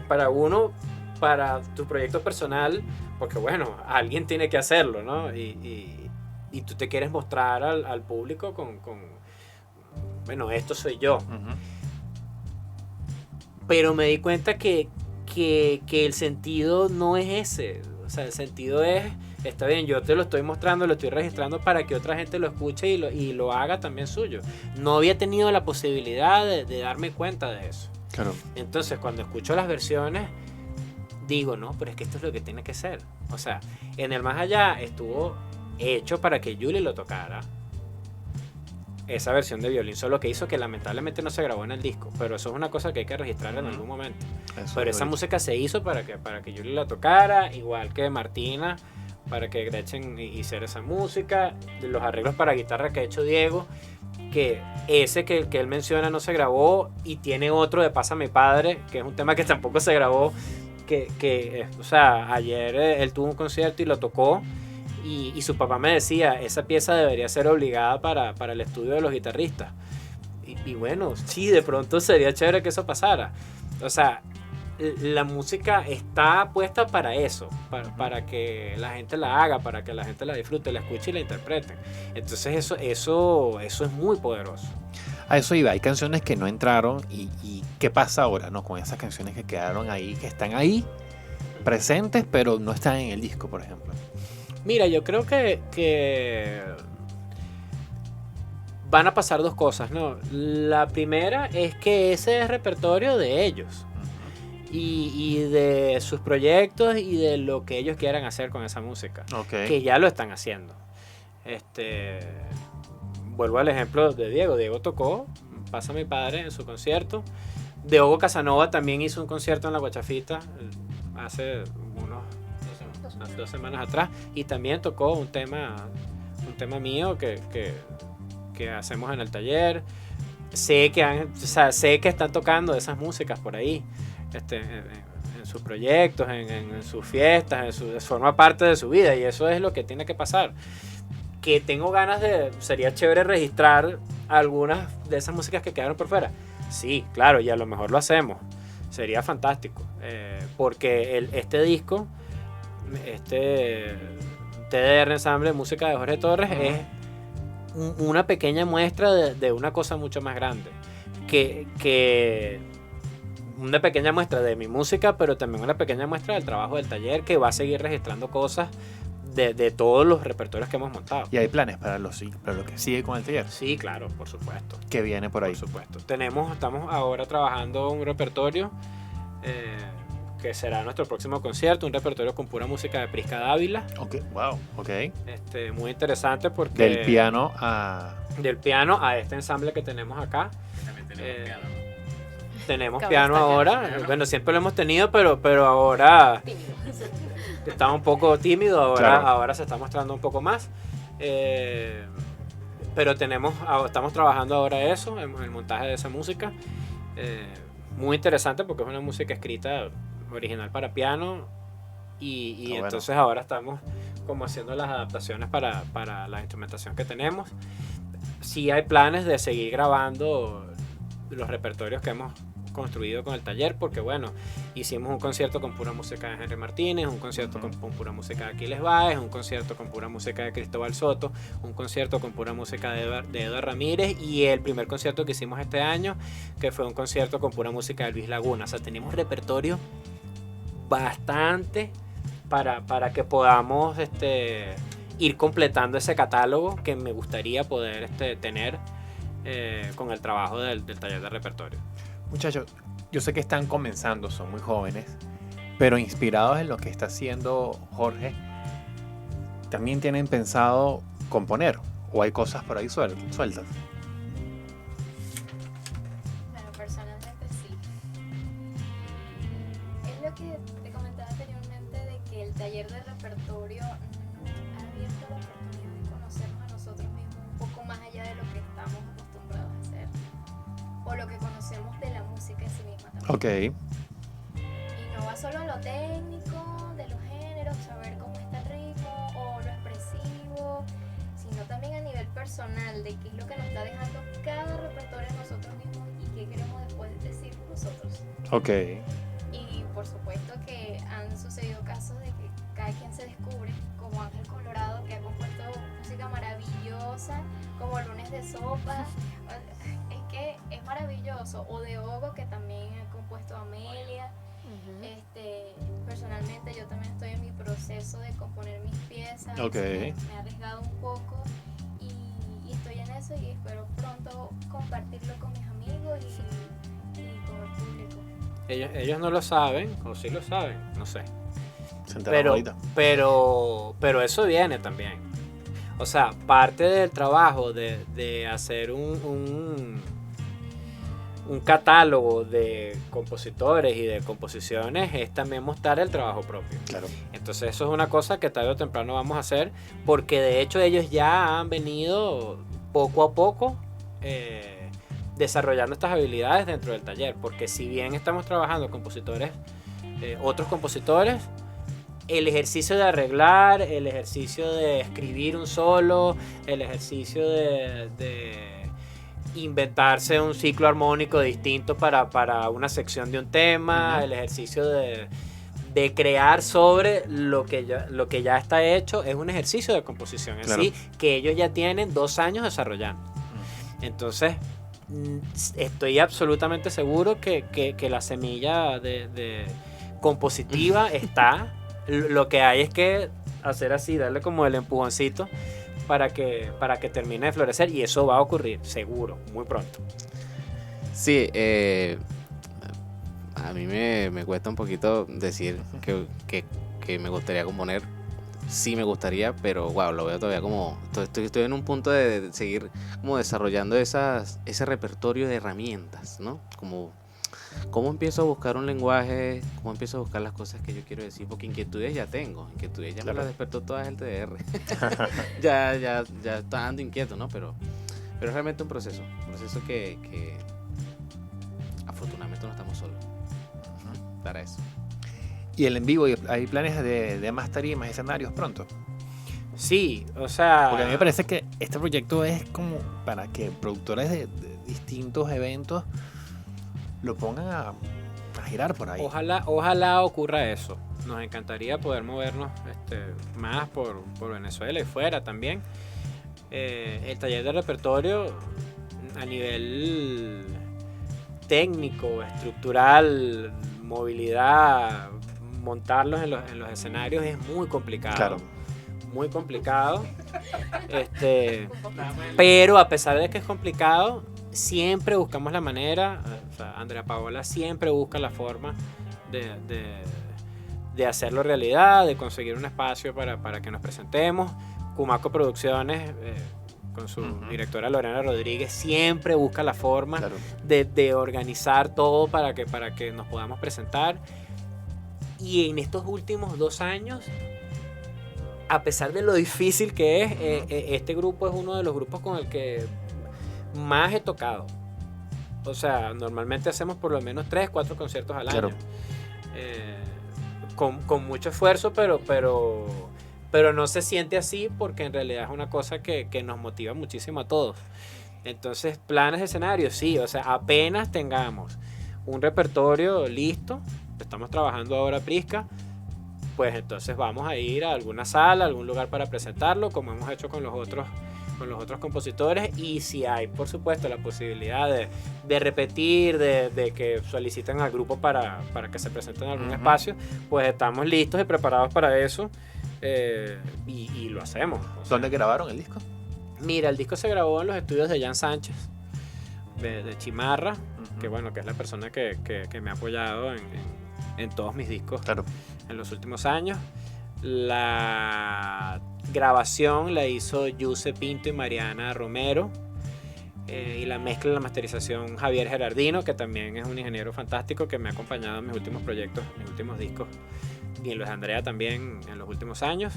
para uno, para tu proyecto personal, porque bueno, alguien tiene que hacerlo, ¿no? Y tú te quieres mostrar al público con bueno, esto soy yo. Uh-huh. Pero me di cuenta que el sentido no es ese. O sea, el sentido es, está bien, yo te lo estoy mostrando, lo estoy registrando para que otra gente lo escuche y lo haga también suyo. No había tenido la posibilidad de darme cuenta de eso. Claro. Entonces, cuando escucho las versiones, digo, no, pero es que esto es lo que tiene que ser. O sea, en el Más Allá estuvo hecho para que Julie lo tocara. esa versión de violín solo que hizo, que lamentablemente no se grabó en el disco, pero eso es una cosa que hay que registrar en algún momento. Eso Pero es esa bonito. música se hizo para que Julie la tocara, igual que Martina, para que Gretchen hiciera esa música, los arreglos para guitarra que ha hecho Diego, que ese que él menciona no se grabó, y tiene otro de Pásame Padre, que es un tema que tampoco se grabó, o sea, ayer él tuvo un concierto y lo tocó, y su papá me decía, esa pieza debería ser obligada para el estudio de los guitarristas. Y bueno, sí, de pronto sería chévere que eso pasara. O sea, la música está puesta para eso, para que la gente la haga, para que la gente la disfrute, la escuche y la interprete. Entonces eso es muy poderoso. A eso iba, hay canciones que no entraron y ¿qué pasa ahora, no? Con esas canciones que quedaron ahí, que están ahí, presentes, pero no están en el disco, por ejemplo. Mira, yo creo que van a pasar dos cosas, ¿no? La primera es que ese es repertorio de ellos. Y de sus proyectos y de lo que ellos quieran hacer con esa música, que ya lo están haciendo. Vuelvo al ejemplo de Diego. Diego tocó Pásame Padre en su concierto. Diogo Casanova también hizo un concierto en la Guachafita hace unas 2 semanas atrás, y también tocó un tema mío que hacemos en el taller. Sé que están tocando esas músicas por ahí. En sus proyectos, en sus fiestas, forma parte de su vida, y eso es lo que tiene que pasar. Que tengo ganas sería chévere registrar algunas de esas músicas que quedaron por fuera. Sí, claro, y a lo mejor lo hacemos. Sería fantástico, porque este disco, TDR Ensamble, música de Jorge Torres, es una pequeña muestra de una cosa mucho más grande. Que una pequeña muestra de mi música, pero también una pequeña muestra del trabajo del taller, que va a seguir registrando cosas de todos los repertorios que hemos montado. ¿Y hay planes para lo que sigue con el taller? Sí, claro, por supuesto. ¿Qué viene por ahí? Por supuesto. Estamos ahora trabajando un repertorio que será nuestro próximo concierto, un repertorio con pura música de Prisca Dávila. Ok, wow, ok. Muy interesante porque... Del piano a este ensamble que tenemos acá. También tenemos piano. Tenemos Cabe piano destacar. ahora. Piano. Bueno, siempre lo hemos tenido, pero ahora Tímido. está un poco tímido. Claro. Ahora se está mostrando un poco más. Pero estamos trabajando ahora eso, en el montaje de esa música. Muy interesante porque es una música escrita original para piano. Y Bueno. entonces ahora estamos como haciendo las adaptaciones para la instrumentación que tenemos. Sí hay planes de seguir grabando los repertorios que hemos construido con el taller, porque bueno, hicimos un concierto con pura música de Henry Martínez, un concierto con pura música de Aquiles Báez, un concierto con pura música de Cristóbal Soto, un concierto con pura música de Eduardo Ramírez, y el primer concierto que hicimos este año, que fue un concierto con pura música de Luis Laguna. O sea, tenemos repertorio bastante para que podamos ir completando ese catálogo que me gustaría poder tener con el trabajo del taller de repertorio. Muchachos, yo sé que están comenzando, son muy jóvenes, pero inspirados en lo que está haciendo Jorge, ¿también tienen pensado componer? ¿O hay cosas por ahí sueltas? Bueno, personalmente sí. Es lo que te comentaba anteriormente, de que el taller de repertorio ha abierto la oportunidad de conocernos a nosotros mismos un poco más allá de lo que estamos acostumbrados a hacer, o lo que conocemos de la música en sí misma también. Ok, Y no va solo a lo técnico, de los géneros, saber cómo está el ritmo o lo expresivo, sino también a nivel personal, de qué es lo que nos está dejando cada repertorio a nosotros mismos y qué queremos después decir nosotros. ok. Y por supuesto que han sucedido casos de que cada quien se descubre, como Ángel Colorado, que ha compuesto música maravillosa, como Lunes de Sopa. Es que es maravilloso. O de Ogo, que también ha compuesto Amelia. Personalmente yo también estoy en mi proceso de componer mis piezas. Ok. Me he arriesgado un poco y estoy en eso, y espero pronto compartirlo con mis amigos y con el público. Ellos no lo saben, o sí lo saben, no sé. Se enteraron ahorita. Pero eso viene también. O sea, parte del trabajo de hacer un catálogo de compositores y de composiciones es también mostrar el trabajo propio. Claro. Entonces eso es una cosa que tarde o temprano vamos a hacer, porque de hecho ellos ya han venido poco a poco desarrollando estas habilidades dentro del taller, porque si bien estamos trabajando compositores, otros compositores, el ejercicio de arreglar, el ejercicio de escribir un solo, el ejercicio de inventarse un ciclo armónico distinto para una sección de un tema, el ejercicio de crear sobre lo que ya está hecho, es un ejercicio de composición en sí, que ellos ya tienen 2 años desarrollando. Entonces, estoy absolutamente seguro que la semilla de compositiva está. Lo que hay es que hacer así, darle como el empujoncito para que termine de florecer, y eso va a ocurrir, seguro, muy pronto. Sí, a mí me cuesta un poquito decir que me gustaría componer. Sí me gustaría, pero wow, lo veo todavía como... Estoy en un punto de seguir como desarrollando ese repertorio de herramientas, ¿no? Como... ¿Cómo empiezo a buscar un lenguaje? ¿Cómo empiezo a buscar las cosas que yo quiero decir? Porque inquietudes ya tengo. Inquietudes ya me las despertó todas el TDR. ya está dando inquieto, ¿no? Pero es realmente un proceso. Un proceso que afortunadamente no estamos solos para eso. ¿Y el en vivo? ¿Hay planes de más tarimas, escenarios pronto? Sí, o sea... Porque a mí me parece que este proyecto es como para que productores de distintos eventos lo pongan a girar por ahí. Ojalá ocurra eso. Nos encantaría poder movernos más por Venezuela y fuera también. El taller de repertorio a nivel técnico, estructural, movilidad, montarlos en los escenarios es muy complicado. Claro. Muy complicado. Pero a pesar de que es complicado, siempre buscamos la manera, o sea, Andrea Paola siempre busca la forma de hacerlo realidad, de conseguir un espacio para que nos presentemos. Cumaco Producciones, con su directora Lorena Rodríguez, siempre busca la forma de organizar todo para que nos podamos presentar. Y en estos últimos 2 años, a pesar de lo difícil que es, este grupo es uno de los grupos con el que más he tocado. O sea, normalmente hacemos por lo menos 3-4 conciertos al año. Con mucho esfuerzo, pero no se siente así, porque en realidad es una cosa que nos motiva muchísimo a todos. Entonces, planes de escenario, sí. O sea, apenas tengamos un repertorio listo, estamos trabajando ahora Prisca, pues entonces vamos a ir a alguna sala, a algún lugar para presentarlo, como hemos hecho con los otros compositores. Y si hay, por supuesto, la posibilidad de repetir, de que soliciten al grupo para que se presenten en algún espacio, pues estamos listos y preparados para eso, y lo hacemos. ¿Dónde grabaron el disco? Mira, el disco se grabó en los estudios de Jan Sánchez, de Chimarra, que bueno, que es la persona que me ha apoyado en todos mis discos en los últimos años. La grabación la hizo Yuse Pinto y Mariana Romero, y la mezcla y la masterización Javier Gerardino, que también es un ingeniero fantástico que me ha acompañado en mis últimos proyectos, mis últimos discos, y en los de Andrea también en los últimos años.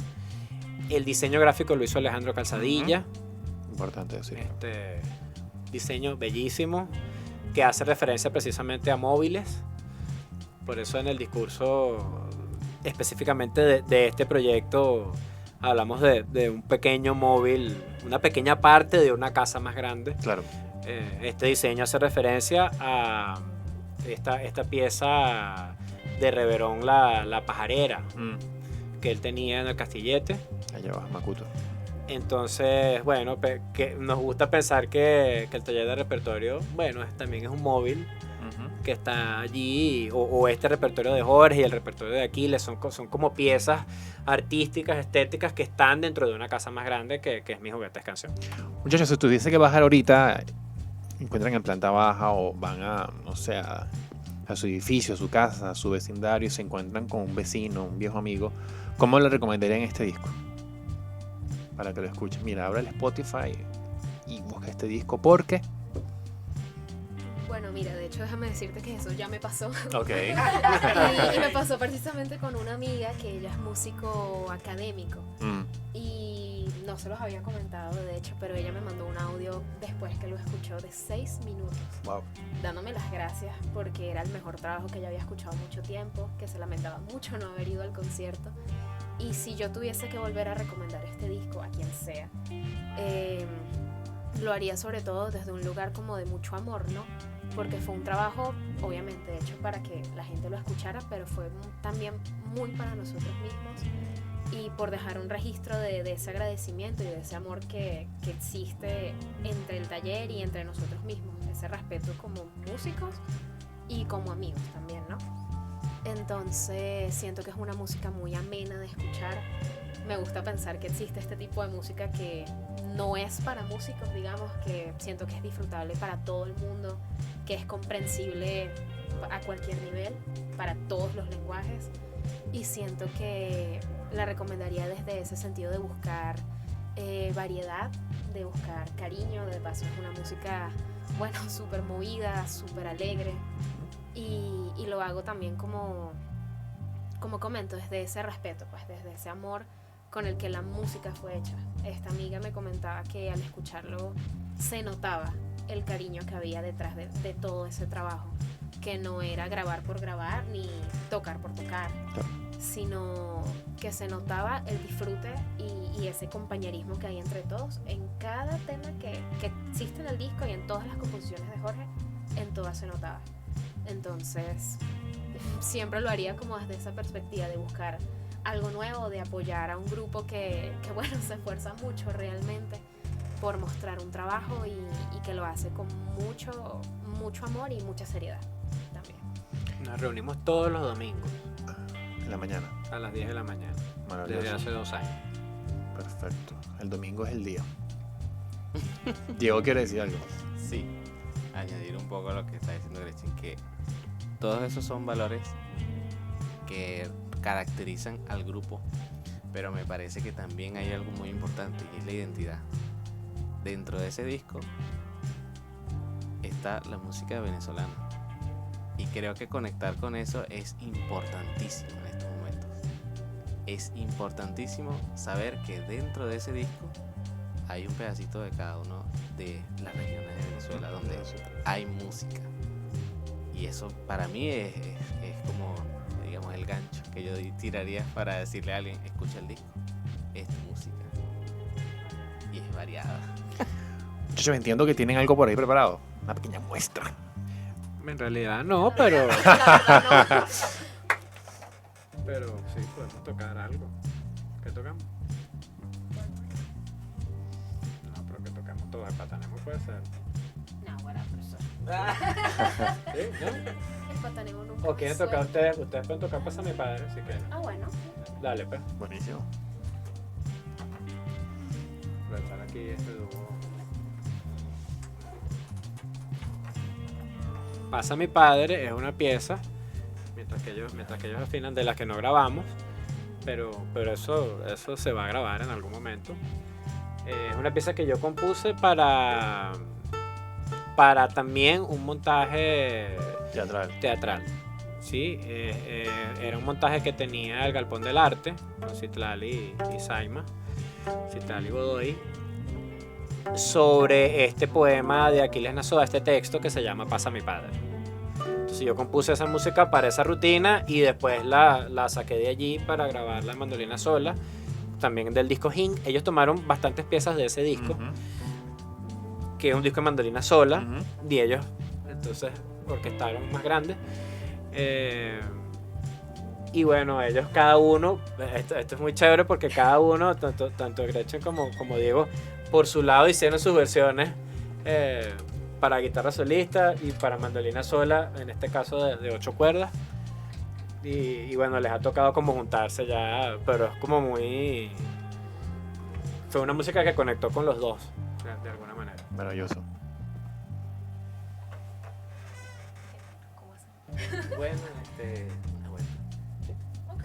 El diseño gráfico lo hizo Alejandro Calzadilla. Importante decirlo. Diseño bellísimo que hace referencia precisamente a móviles. Por eso en el discurso específicamente de este proyecto hablamos de un pequeño móvil, una pequeña parte de una casa más grande. Claro. Este diseño hace referencia a esta pieza de Reverón, la pajarera, que él tenía en el Castillete. Allá va, Macuto. Entonces, bueno, que nos gusta pensar que el taller de repertorio, bueno, también es un móvil que está allí, o este repertorio de Jorge y el repertorio de Aquiles son como piezas artísticas, estéticas, que están dentro de una casa más grande que es Mi Juguete es Canción. Muchachos, si tuviese que bajar ahorita, encuentran en planta baja o van a, no sé, a su edificio, a su casa, a su vecindario, y se encuentran con un vecino, un viejo amigo, ¿cómo le recomendarían este disco? para que lo escuchen. Mira, abre el Spotify y busca este disco porque... Bueno, mira, de hecho déjame decirte que eso ya me pasó. Ok. Y me pasó precisamente con una amiga que ella es músico académico. Y no se los había comentado, de hecho, pero ella me mandó un audio después que lo escuchó de 6 minutos. Wow. Dándome las gracias porque era el mejor trabajo que ella había escuchado mucho tiempo, que se lamentaba mucho no haber ido al concierto. Y si yo tuviese que volver a recomendar este disco a quien sea, lo haría sobre todo desde un lugar como de mucho amor, ¿no? Porque fue un trabajo, obviamente, hecho para que la gente lo escuchara, pero fue también muy para nosotros mismos y por dejar un registro de ese agradecimiento y de ese amor que existe entre el taller y entre nosotros mismos, ese respeto como músicos y como amigos también, ¿no? Entonces siento que es una música muy amena de escuchar. Me gusta pensar que existe este tipo de música que no es para músicos, digamos, que siento que es disfrutable para todo el mundo, que es comprensible a cualquier nivel, para todos los lenguajes, y siento que la recomendaría desde ese sentido de buscar variedad, de buscar cariño. De paso es una música, bueno, súper movida, súper alegre, y lo hago también como comento, desde ese respeto, pues desde ese amor con el que la música fue hecha. Esta amiga me comentaba que al escucharlo se notaba el cariño que había detrás de todo ese trabajo, que no era grabar por grabar ni tocar por tocar, sino que se notaba el disfrute y ese compañerismo que hay entre todos en cada tema que existe en el disco y en todas las composiciones de Jorge, en todas se notaba. Entonces siempre lo haría como desde esa perspectiva de buscar algo nuevo, de apoyar a un grupo que bueno, se esfuerza mucho realmente por mostrar un trabajo y que lo hace con mucho amor y mucha seriedad también. Nos reunimos todos los domingos En la mañana. a las 10 de la mañana, Maravilloso. desde hace 2 años. Perfecto. El domingo es el día. Diego quiere decir algo. Sí, añadir un poco a lo que está diciendo Gretchen, que todos esos son valores que caracterizan al grupo, pero me parece que también hay algo muy importante y es la identidad. Dentro de ese disco está la música venezolana y creo que conectar con eso es importantísimo en estos momentos. Es importantísimo saber que dentro de ese disco hay un pedacito de cada uno de las regiones de Venezuela donde hay música, y eso para mí es como, digamos, el gancho que yo tiraría para decirle a alguien: escucha el disco, es música y es variada. Yo entiendo que tienen algo por ahí preparado. Una pequeña muestra. En realidad no, pero pero sí podemos tocar algo. ¿Qué tocamos? No, pero que tocamos todo. El patanemo puede ser. No, buena persona. ¿Sí? ¿No? El pataneo nunca. ¿O quieren tocar ustedes? Ustedes pueden tocar Pasa mi padre si quieren. Ah, bueno. Dale, pues. Buenísimo. Aprovechar aquí este dúo. Pasa mi padre es una pieza, mientras que ellos afinan, de las que no grabamos, pero eso se va a grabar en algún momento. Es una pieza que yo compuse para también un montaje teatral. Sí, era un montaje que tenía el Galpón del Arte con Citlali y Saima, Citlali Godoy, sobre este poema de Aquiles Nazoa, este texto que se llama Pasa mi padre. Entonces yo compuse esa música para esa rutina y después la saqué de allí para grabarla en mandolina sola, también del disco Hing. Ellos tomaron bastantes piezas de ese disco, que es un disco de mandolina sola, y ellos entonces orquestaron más grande. Y bueno, ellos cada uno, esto es muy chévere porque cada uno, tanto Gretchen como Diego, por su lado hicieron sus versiones para guitarra solista y para mandolina sola, en este caso de 8 cuerdas. Y bueno, les ha tocado como juntarse ya, pero es como muy... Fue una música que conectó con los dos, de alguna manera. Maravilloso. ¿Cómo así? Bueno, Una vuelta. Ok.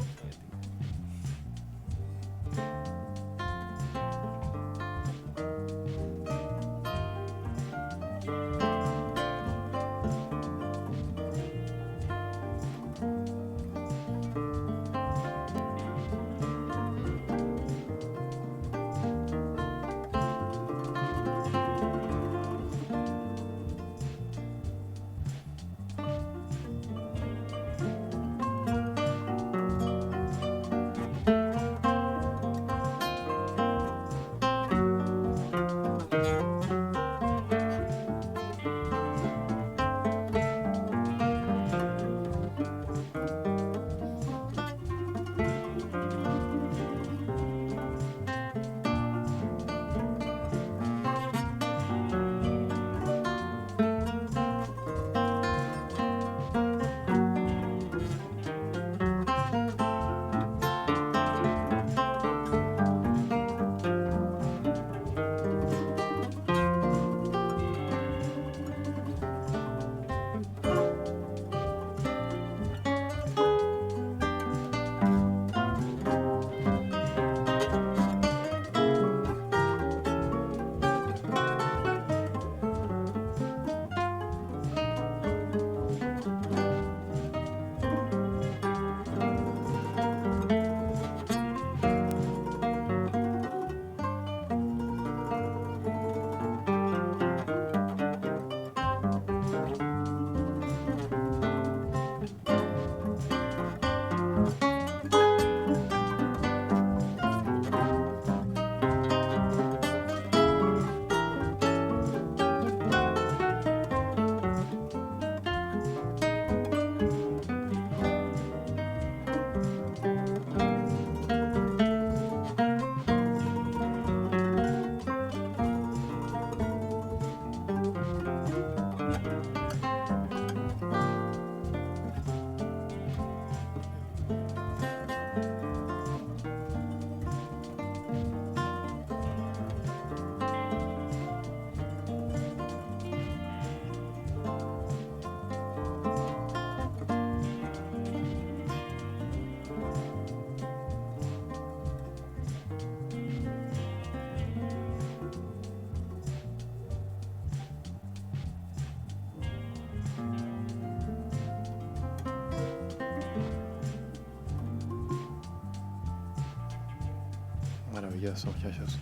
Maravilloso, muchachos.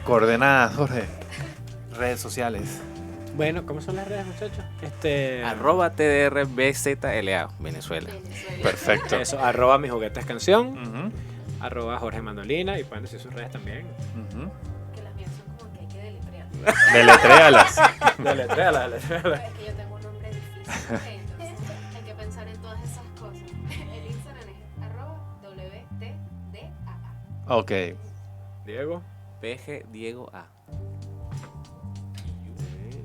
Coordenadas, Jorge. Redes sociales. Bueno, ¿cómo son las redes, muchachos? @TDRBZLA, Venezuela. Perfecto. Eso, @mi juguetes canción, Ujú, @Jorge Mandolina, y pueden decir sus redes también. ujú. Que las mías son como que hay que deletrear. Deletréalas. Deletréala. Es que yo tengo un nombre difícil. Entonces hay que pensar en todas esas cosas. El Instagram es @WTDAA. Ok. Diego. PG Diego A.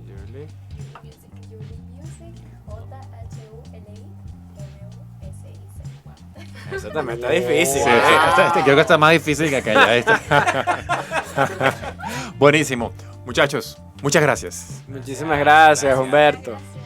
Yuli. Yuli Music, JHULI WSIC. Eso también está difícil. Sí, creo que está más difícil que aquella. Buenísimo. Muchachos, muchas gracias. Muchísimas gracias, Humberto. Gracias.